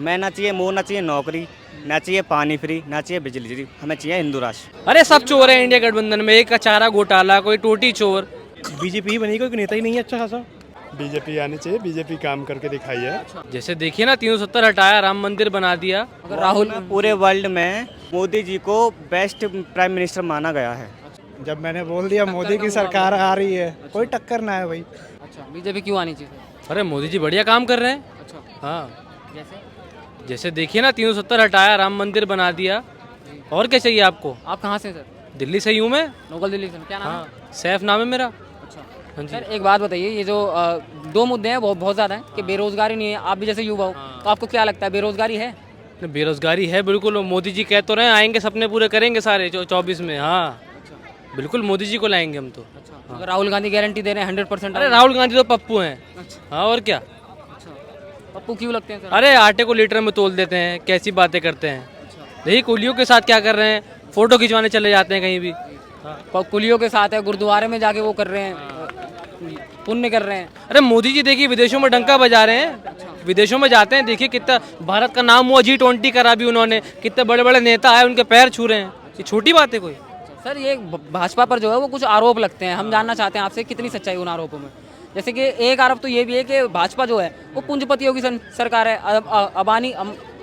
मैं ना चाहिए मोह, ना चाहिए नौकरी, ना चाहिए पानी फ्री, ना चाहिए बिजली फ्री, हमें चाहिए हिंदू राष्ट्र। अरे सब चोर है इंडिया गठबंधन में, एक का चारा घोटाला, कोई टोटी चोर। बीजेपी ही बनी, कोई नेता ही नहीं है अच्छा खासा। बीजेपी आनी चाहिए, बीजेपी काम करके दिखाई है। जैसे देखिए ना 370 हटाया, राम मंदिर बना दिया। अगर राहुल पूरे वर्ल्ड में मोदी जी को बेस्ट प्राइम मिनिस्टर माना गया है। जब मैंने बोल दिया मोदी की सरकार आ रही है, कोई टक्कर ना है भाई। अच्छा, बीजेपी क्यों आनी चाहिए? अरे मोदी जी बढ़िया काम कर रहे हैं। अच्छा, हाँ, जैसे जैसे देखिए ना 370 हटाया, राम मंदिर बना दिया। और क्या चाहिए आपको? आप कहाँ से सर? दिल्ली से ही हूँ मैं। लोकल दिल्ली से। क्या नाम है? हाँ, सैफ नाम है मेरा। अच्छा हाँ जी। सर, एक बात बताइए, ये जो दो मुद्दे हैं बहुत बहुत ज़्यादा हैं कि बेरोजगारी नहीं है, आप भी जैसे युवा हो तो आपको क्या लगता है बेरोजगारी है? बेरोजगारी है बिल्कुल, मोदी जी कह तो रहे हैं आएंगे, सपने पूरे करेंगे सारे 24 में। हाँ बिल्कुल, मोदी जी को लाएंगे हम तो। अच्छा, अगर राहुल गांधी गारंटी दे रहे हैं 100%। अरे राहुल गांधी तो पप्पू हैं। अच्छा हाँ और क्या। अच्छा, पप्पू क्यों लगते हैं सर? अरे आटे को लीटर में तोल देते हैं, कैसी बातें करते हैं। देखिए कुलियों के साथ क्या कर रहे हैं, फोटो खिंचवाने चले जाते हैं कहीं भी। कुलियों के साथ है, गुरुद्वारे में जाके वो कर रहे हैं, पुण्य कर रहे हैं। अरे मोदी जी देखिए विदेशों में डंका बजा रहे हैं, विदेशों में जाते हैं, देखिए कितना भारत का नाम हुआ, G20 करा भी उन्होंने, कितने बड़े बड़े नेता आए उनके पैर छू रहे हैं। ये छोटी बात है कोई? सर, ये भाजपा पर जो है वो कुछ आरोप लगते हैं, हम जानना चाहते हैं आपसे कितनी सच्चाई उन आरोपों में। जैसे कि एक आरोप तो ये भी है कि भाजपा जो है वो पूंजीपतियों की सरकार है,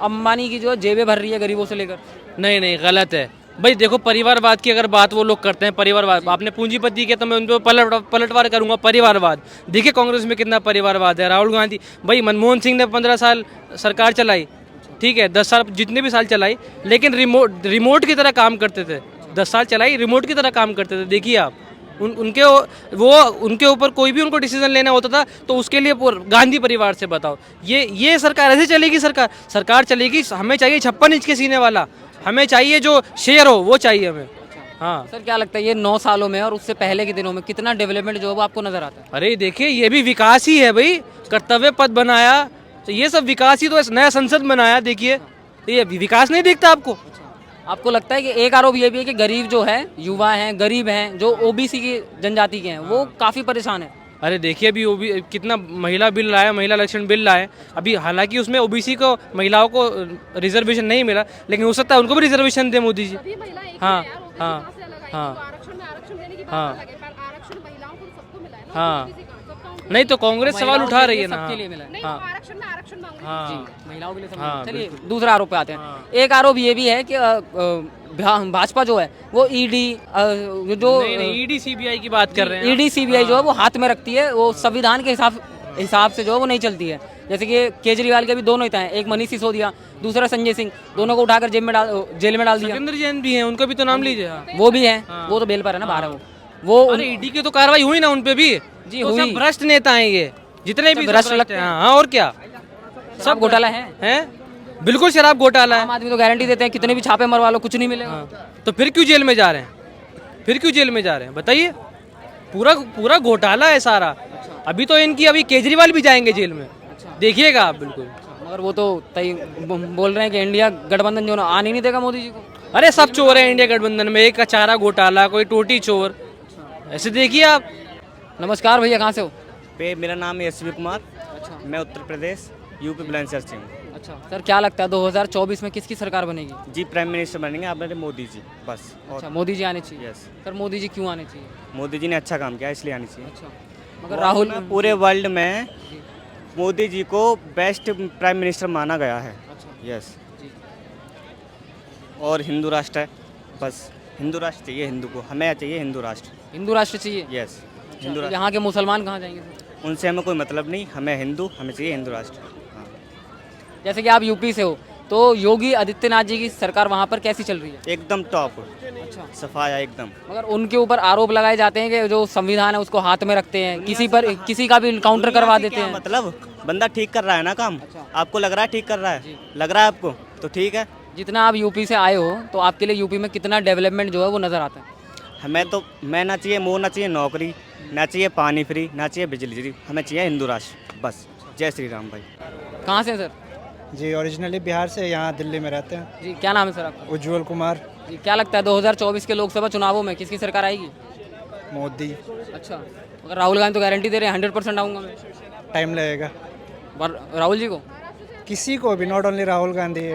अंबानी की जो है जेबें भर रही है गरीबों से लेकर। नहीं नहीं, गलत है भाई। देखो परिवारवाद की अगर बात वो लोग करते हैं, परिवारवाद, आपने पूंजीपति के तो मैं उन पर पलटवार करूंगा। परिवारवाद देखिए कांग्रेस में कितना परिवारवाद है। राहुल गांधी भाई, मनमोहन सिंह ने 15 साल सरकार चलाई, ठीक है, 10 साल जितने भी साल चलाई, लेकिन रिमोट की तरह काम करते थे। 10 साल चलाई, रिमोट की तरह काम करते थे। देखिए आप उनके ऊपर कोई भी उनको डिसीजन लेना होता था तो उसके लिए गांधी परिवार से बताओ, ये सरकार ऐसे चलेगी? सरकार चलेगी, हमें चाहिए 56 इंच के सीने वाला, हमें चाहिए जो शेयर हो वो चाहिए हमें। हाँ सर, क्या लगता है ये 9 सालों में और उससे पहले के दिनों में कितना डेवलपमेंट जो है वो आपको नजर आता है? अरे देखिए ये भी विकास ही है भाई, कर्तव्य पथ बनाया तो ये सब विकास ही तो है। नया संसद बनाया, देखिए ये विकास नहीं दिखता आपको? आपको लगता है कि एक आरोप ये भी है कि गरीब जो है, युवा हैं, गरीब हैं, जो ओबीसी की जनजाति के हैं, वो काफ़ी परेशान है? अरे देखिए अभी कितना महिला बिल लाया, महिला आरक्षण बिल लाए अभी, हालांकि उसमें ओबीसी को, महिलाओं को रिजर्वेशन नहीं मिला, लेकिन हो सकता है उनको भी रिजर्वेशन दे मोदी जी। हाँ हाँ हाँ हाँ हाँ, नहीं तो कांग्रेस सवाल उठा रही है ना। सबके लिए मिला है। हाँ हाँ जी, महिलाओं के लिए सब। हाँ, चलिए दूसरा आरोप पे आते हैं। एक आरोप ये भी है कि भाजपा जो है वो ईडी जो ईडी सीबीआई की बात कर रहे हैं। ईडी सीबीआई जो है वो हाथ में रखती है, वो संविधान के हिसाब से जो है वो नहीं चलती है। जैसे कि केजरीवाल के भी दो नेता हैं, एक मनीष सिसोदिया, दूसरा संजय सिंह, दोनों को उठाकर जेल में डाल दिया। सत्येंद्र जैन भी हैं, उनका भी तो नाम लीजिए। हाँ। वो भी हैं, वो तो बेल पर है ना, बाहर है वो अरे ईडी की तो कार्रवाई हुई ना उन पे भी। जी, तो हुई। सब भ्रष्ट नेता हैं ये, जितने भी भ्रष्ट सब लगते हैं। हाँ और क्या, सब घोटाला है। हैं बिल्कुल शराब घोटाला है। आम आदमी तो गारंटी देते हैं कितने भी छापे मरवा लो कुछ नहीं मिलेगा। हाँ। तो फिर क्यों जेल में जा रहे हैं? फिर क्यों जेल में जा रहे हैं बताइए? पूरा घोटाला है सारा। अभी तो इनकी अभी केजरीवाल भी जाएंगे जेल में, देखिएगा आप बिल्कुल। मगर वो तो तय बोल रहे हैं कि इंडिया गठबंधन जो ना आने नहीं देगा मोदी जी को। अरे सब चोर है इंडिया गठबंधन में, एक का चारा घोटाला, कोई टोटी चोर, ऐसे देखिए आप। नमस्कार भैया, कहाँ से हो? मेरा नाम है यशवी कुमार, मैं उत्तर प्रदेश यूपी बुलंदशहर से हूँ। अच्छा सर, क्या लगता है 2024 में किसकी सरकार बनेगी? जी प्राइम मिनिस्टर बनेंगे आपने मोदी जी, बस। अच्छा, मोदी जी आने चाहिए। यस, सर, मोदी जी क्यों आने चाहिए? मोदी जी ने अच्छा काम किया इसलिए आनी चाहिए। अच्छा, मगर राहुल पूरे वर्ल्ड में मोदी जी को बेस्ट प्राइम मिनिस्टर माना गया है। अच्छा यस, जी, और हिंदू राष्ट्र है, बस हिंदू राष्ट्र चाहिए हिंदू को, हमें चाहिए हिंदू राष्ट्र। हिंदू राष्ट्र चाहिए। यस, अच्छा, हिंदू तो राष्ट्र, यहाँ के मुसलमान कहाँ जाएंगे सर? उनसे हमें कोई मतलब नहीं, हमें हिंदू, हमें चाहिए हिंदू राष्ट्र। हाँ, जैसे कि आप यूपी से हो, तो योगी आदित्यनाथ जी की सरकार वहाँ पर कैसी चल रही है? एकदम टॉप, अच्छा, सफाया एकदम। मगर उनके ऊपर आरोप लगाए जाते हैं कि जो संविधान है उसको हाथ में रखते हैं, किसी का भी इनकाउंटर करवा देते हैं। मतलब बंदा ठीक कर रहा है ना काम। अच्छा। आपको लग रहा है ठीक कर रहा है, लग रहा है आपको तो ठीक है। जितना आप यूपी से आए हो तो आपके लिए यूपी में कितना डेवलपमेंट जो है वो नज़र आता है? मैं ना चाहिए मोह, ना चाहिए नौकरी, ना चाहिए पानी फ्री, ना चाहिए बिजली फ्री, हमें चाहिए हिंदू राष्ट्र, बस। जय श्री राम भाई। कहाँ से हैं सर? जी ओरिजिनली बिहार से, यहाँ दिल्ली में रहते हैं। जी, क्या नाम है सर आपका? उज्जवल कुमार। जी, क्या लगता है 2024 के लोकसभा चुनावों में किसकी सरकार आएगी? मोदी। अच्छा, अगर राहुल गांधी तो गारंटी दे रहे हैं 100% आऊँगा मैं। टाइम लगेगा। राहुल जी को? किसी को भी, not only Rahul Gandhi,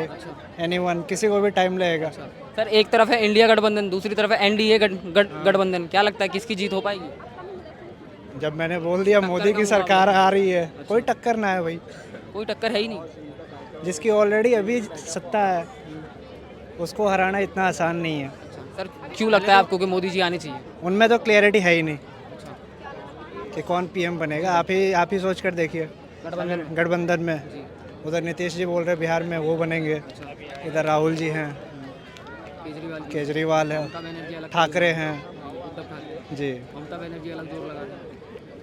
anyone, किसी को भी टाइम लगेगा। सर एक तरफ है इंडिया गठबंधन, दूसरी तरफ है एनडीए गठबंधन, क्या लगता है किसकी जीत हो पाएगी? जब मैंने बोल दिया मोदी की सरकार आ रही है, कोई टक्कर ना है भाई। कोई टक्कर है ही नहीं। जिसकी ऑलरेडी अभी सत्ता है उसको हराना इतना आसान नहीं है। सर क्यों लगता है आपको कि मोदी जी आने चाहिए? उनमें तो क्लियरिटी है ही नहीं कि कौन पीएम बनेगा। आप ही सोच कर देखिए, गठबंधन में उधर नीतीश जी बोल रहे बिहार में वो बनेंगे, इधर राहुल जी हैं, केजरीवाल है, ठाकरे हैं जी।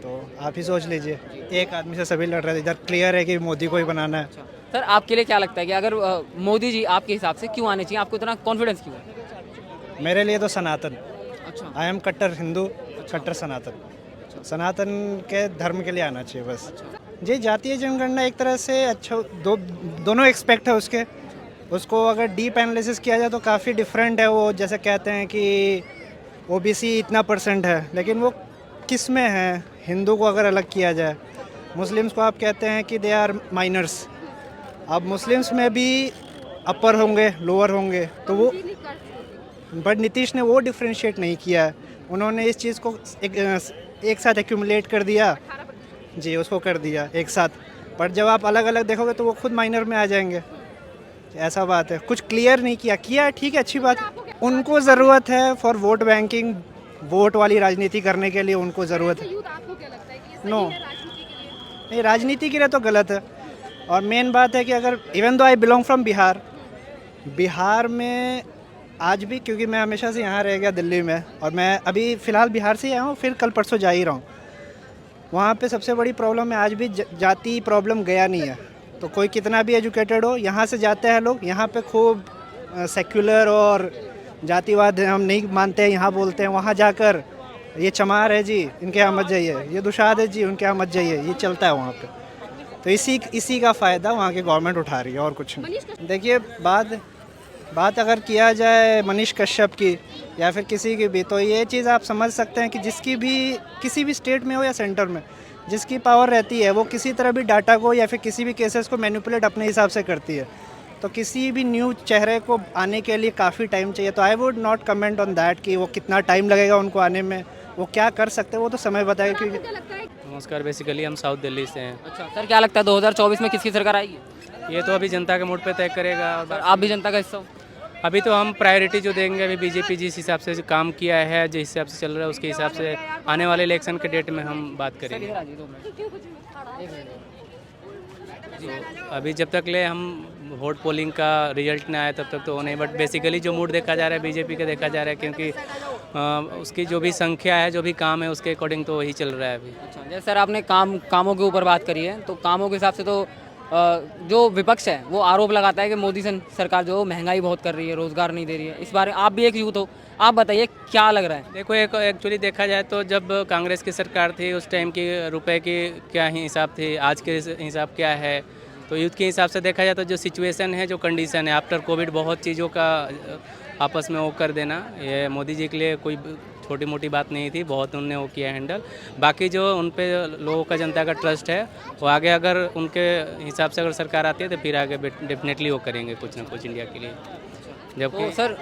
तो आप ही सोच लीजिए, एक आदमी से सभी लड़ रहे थे, इधर क्लियर है कि मोदी को ही बनाना है। सर आपके लिए क्या लगता है कि अगर मोदी जी आपके हिसाब से क्यों आने चाहिए, आपको इतना कॉन्फिडेंस क्यों है? मेरे लिए तो सनातन, अच्छा, आई एम कट्टर हिंदू, कट्टर सनातन, सनातन के धर्म के लिए आना चाहिए बस। जी जातीय जनगणना एक तरह से अच्छा, दोनों एक्सपेक्ट है उसके, उसको अगर डीप एनालिसिस किया जाए तो काफ़ी डिफरेंट है वो। जैसे कहते हैं कि ओबीसी इतना परसेंट है, लेकिन वो किस में है? हिंदू को अगर अलग किया जाए, मुस्लिम्स को आप कहते हैं कि दे आर माइनर्स, अब मुस्लिम्स में भी अपर होंगे लोअर होंगे, तो वो, बट नीतीश ने वो डिफ्रेंशिएट नहीं किया है। उन्होंने इस चीज़ को एक साथ एक्यूमुलेट कर दिया जी, उसको कर दिया एक साथ। पर जब आप अलग अलग देखोगे तो वो खुद माइनर में आ जाएंगे, ऐसा बात है। कुछ क्लियर नहीं किया ठीक है, अच्छी बात है। उनको ज़रूरत है फॉर वोट बैंकिंग, वोट वाली राजनीति करने के लिए उनको ज़रूरत है। नो नहीं, राजनीति के लिए तो गलत है। और मेन बात है कि अगर even though I belong from Bihar, Bihar में आज भी, क्योंकि मैं हमेशा से यहाँ रह गया दिल्ली में, और मैं अभी फ़िलहाल बिहार से ही आया हूँ, फिर कल परसों जा ही रहा हूँ। वहाँ पे सबसे बड़ी प्रॉब्लम है आज भी जाति प्रॉब्लम गया नहीं है। तो कोई कितना भी एजुकेटेड हो, यहाँ से जाते हैं लोग, यहाँ पे खूब सेक्युलर और जातिवाद हम नहीं मानते हैं, यहाँ बोलते हैं। वहाँ जाकर ये चमार है जी, इनके यहाँ मत जाइए, ये दुशाद है जी, उनके यहाँ मत जाइए, ये चलता है वहाँ पे। तो इसी का फ़ायदा वहाँ की गवर्नमेंट उठा रही है, और कुछ नहीं। देखिए बात अगर किया जाए मनीष कश्यप की या फिर किसी की भी, तो ये चीज़ आप समझ सकते हैं कि जिसकी भी, किसी भी स्टेट में हो या सेंटर में, जिसकी पावर रहती है वो किसी तरह भी डाटा को या फिर किसी भी केसेस को मैनिपुलेट अपने हिसाब से करती है। तो किसी भी न्यू चेहरे को आने के लिए काफ़ी टाइम चाहिए। तो I would not comment on that कि वो कितना टाइम लगेगा उनको आने में, वो क्या कर सकते हैं वो तो समय बताएगा। क्योंकि नमस्कार, बेसिकली हम साउथ दिल्ली से हैं। अच्छा सर, क्या लगता है 2024 में किसकी सरकार आएगी? ये तो अभी जनता के मूड पे तय करेगा। और सर आप भी जनता का हिस्सा हो? अभी तो हम प्रायोरिटी जो देंगे, अभी बीजेपी जिस हिसाब से काम किया है, जिस हिसाब से चल रहा है, उसके हिसाब से आने वाले इलेक्शन के डेट में हम बात करेंगे। तो अभी जब तक ले हम वोट पोलिंग का रिजल्ट ना आए तब तक तो हो नहीं, बट बेसिकली जो मूड देखा जा रहा है बीजेपी का देखा जा रहा है, क्योंकि उसकी जो भी संख्या है, जो भी काम है, उसके अकॉर्डिंग तो वही चल रहा है अभी। अच्छा, जैसे सर आपने कामों के ऊपर बात करी है, तो कामों के हिसाब से तो जो विपक्ष है वो आरोप लगाता है कि मोदी सरकार जो महंगाई बहुत कर रही है, रोजगार नहीं दे रही है। इस बारे आप भी एक यूथ हो, आप बताइए क्या लग रहा है? देखो, एक एक्चुअली देखा जाए तो जब कांग्रेस की सरकार थी उस टाइम की रुपए की क्या ही हिसाब थी, आज के हिसाब क्या है, तो यूथ के हिसाब से देखा जाए तो जो सिचुएशन है, जो कंडीशन है आफ्टर कोविड, बहुत चीज़ों का आपस में वो कर देना, ये मोदी जी के लिए कोई छोटी मोटी बात नहीं थी, बहुत उनने वो किया हैंडल। बाकी जो उन पे लोगों का, जनता का ट्रस्ट है, वो आगे अगर उनके हिसाब से अगर सरकार आती है तो फिर आगे डेफिनेटली वो करेंगे कुछ ना कुछ इंडिया के लिए। जबकि तो सर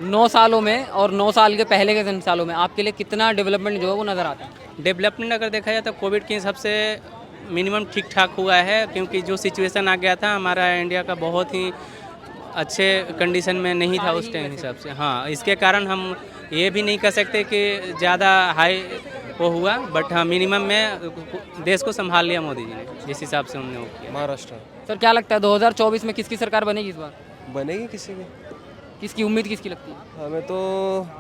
9 सालों में और 9 साल के पहले के सालों में आपके लिए कितना डेवलपमेंट जो है वो नज़र आता है? डेवलपमेंट अगर देखा जाए तो कोविड के हिसाब से मिनिमम ठीक ठाक हुआ है, क्योंकि जो सिचुएशन आ गया था हमारा इंडिया का बहुत ही अच्छे कंडीशन में नहीं था उस टाइम हिसाब से। हाँ, इसके कारण हम ये भी नहीं कह सकते कि ज़्यादा हाई वो हुआ, बट हाँ मिनिमम में देश को संभाल लिया मोदी जी ने, जिस हिसाब से उन्होंने वो किया। महाराष्ट्र सर क्या लगता है 2024 में किसकी सरकार बनेगी इस बार? बनेगी किसी की, किसकी उम्मीद किसकी लगती है? हमें तो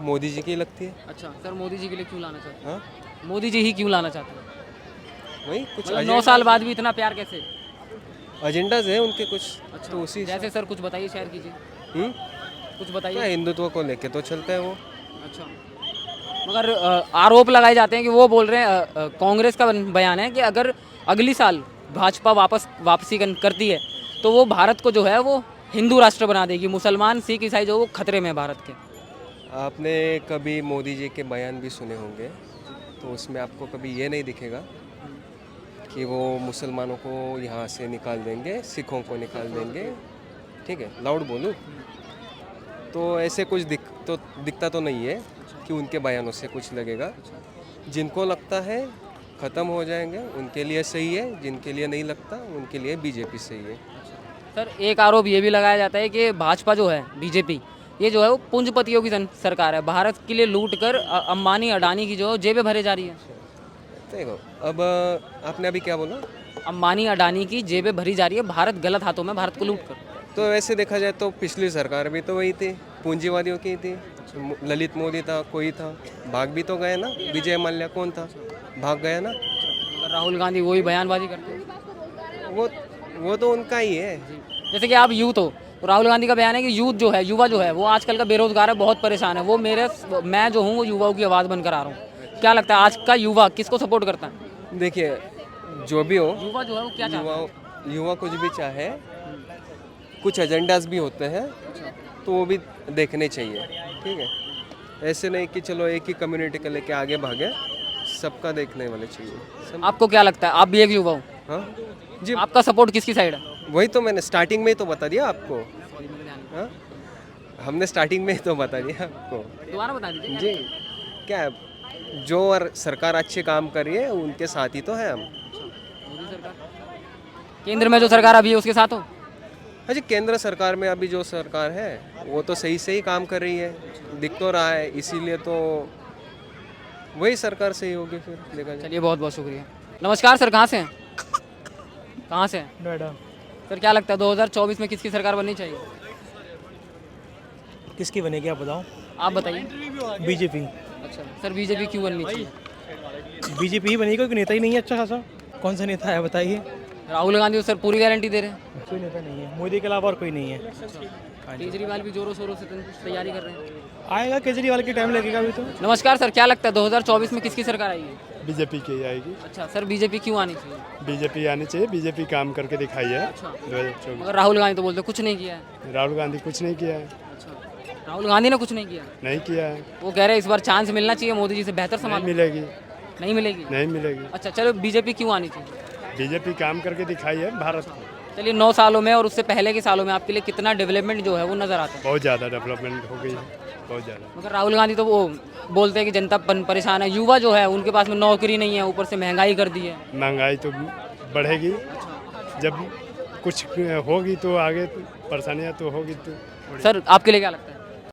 मोदी जी की लगती है। अच्छा सर, मोदी जी के लिए क्यों लाना चाहते हैं? हाँ, मोदी जी ही क्यों लाना चाहते हैं? वही कुछ मतलब 9 साल बाद भी इतना प्यार कैसे? एजेंडाज है उनके कुछ। अच्छा, तो उसी जैसे सर कुछ बताइए, शेयर कीजिए, कुछ क्या बताइए। हिंदुत्व को लेके तो चलता है वो। अच्छा, मगर आरोप लगाए जाते हैं कि वो बोल रहे हैं, कांग्रेस का बयान है कि अगर अगली साल भाजपा वापसी करती है तो वो भारत को जो है वो हिंदू राष्ट्र बना देगी, मुसलमान सिख ईसाई जो वो खतरे में है भारत के। आपने कभी मोदी जी के बयान भी सुने होंगे, तो उसमें आपको कभी ये नहीं दिखेगा कि वो मुसलमानों को यहाँ से निकाल देंगे, सिखों को निकाल देंगे, ठीक है, लाउड बोलूँ तो ऐसे कुछ दिखता तो नहीं है कि उनके बयानों से कुछ लगेगा। जिनको लगता है ख़त्म हो जाएंगे उनके लिए सही है, जिनके लिए नहीं लगता उनके लिए बीजेपी सही है। सर एक आरोप ये भी लगाया जाता है कि भाजपा जो है बीजेपी ये जो है वो पूंजीपतियों की सरकार है, भारत के लिए लूट कर अंबानी अडानी की जो जेबें भरे जा रही है। देखो अब आपने अभी क्या बोला? अंबानी अडानी की जेबें भरी जा रही है, भारत गलत हाथों में, भारत को लूट कर। तो वैसे देखा जाए तो पिछली सरकार भी तो वही थी, पूंजीवादियों की थी। ललित मोदी था, कोई था, भाग भी तो गए ना। विजय माल्या कौन था, भाग गया ना। राहुल गांधी वही बयानबाजी करते हैं। वो तो उनका ही है। जैसे कि आप यूथ हो तो राहुल गांधी का बयान है कि यूथ जो है, युवा जो है वो आजकल का बेरोजगार है, बहुत परेशान है। वो मैं जो हूँ वो युवाओं की आवाज़ बनकर आ रहा हूँ। क्या लगता है आज का युवा किसको सपोर्ट करता है? देखिए जो भी हो, युवा जो है वो क्या चाहता है? युवा कुछ भी चाहे, कुछ एजेंडाज भी होते हैं तो वो भी देखने चाहिए, ठीक है। ऐसे नहीं कि चलो एक ही कम्युनिटी को लेके आगे भागे, सबका देखने वाले चाहिए। आपको क्या लगता है, आप भी एक युवा हो, हाँ जी, आपका सपोर्ट किसकी साइड है? वही तो मैंने स्टार्टिंग में ही तो बता दिया आपको। हाँ, हमने स्टार्टिंग में ही तो बता दिया आपको। दोबारा बता दीजिए। जी क्या है, जो और सरकार अच्छे काम कर रही है उनके साथ ही तो है हम। केंद्र में जो सरकार अभी है उसके साथ हो? हाँ जी, केंद्र सरकार में अभी जो सरकार है वो तो सही से ही काम कर रही है, दिख तो रहा है, इसीलिए तो वही सरकार सही होगी फिर देखा जाए। चलिए बहुत बहुत शुक्रिया। नमस्कार सर, कहाँ से हैं? कहाँ से हैं? नोएडा। सर क्या लगता है 2024 में किसकी सरकार बननी चाहिए? किसकी बनेगी आप बताओ? आप बताइए। बीजेपी। अच्छा सर, बीजेपी क्यों बननी चाहिए? बीजेपी ही बनेगी, कोई नेता ही नहीं है अच्छा खासा। कौन सा नेता है बताइए? राहुल गांधी तो सर पूरी गारंटी दे रहे हैं। कोई नेता नहीं है, मोदी के अलावा और कोई नहीं है। केजरीवाल भी जोरों शोरों से तैयारी कर रहे हैं। आएगा केजरीवाल की, टाइम लगेगा अभी तो। नमस्कार सर, क्या लगता है 2024 में किसकी सरकार आएगी? बीजेपी की आएगी। अच्छा सर, बीजेपी क्यों आनी चाहिए? बीजेपी आनी चाहिए, बीजेपी काम करके दिखाई है 2024। मगर राहुल गांधी तो बोलते कुछ नहीं किया है। राहुल गांधी कुछ नहीं किया है। राहुल गांधी ने कुछ नहीं किया, नहीं किया है। वो कह रहे हैं इस बार चांस मिलना चाहिए, मोदी जी से बेहतर नहीं संभाल। मिलेगी, नहीं मिलेगी? नहीं मिलेगी। अच्छा चलो, बीजेपी क्यों आनी चाहिए? बीजेपी काम करके दिखाई है भारत को। चलिए 9 सालों में और उससे पहले के सालों में आपके लिए कितना डेवलपमेंट जो है वो नजर आता है? बहुत ज़्यादा डेवलपमेंट हो गई है, बहुत ज़्यादा। मगर राहुल गांधी तो वो बोलते हैं कि जनता परेशान है, युवा जो है उनके पास में नौकरी नहीं है, ऊपर से महंगाई कर दी है। महंगाई तो बढ़ेगी, जब कुछ होगी तो आगे परेशानियाँ तो होगी तो। सर आपके लिए क्या लगता है?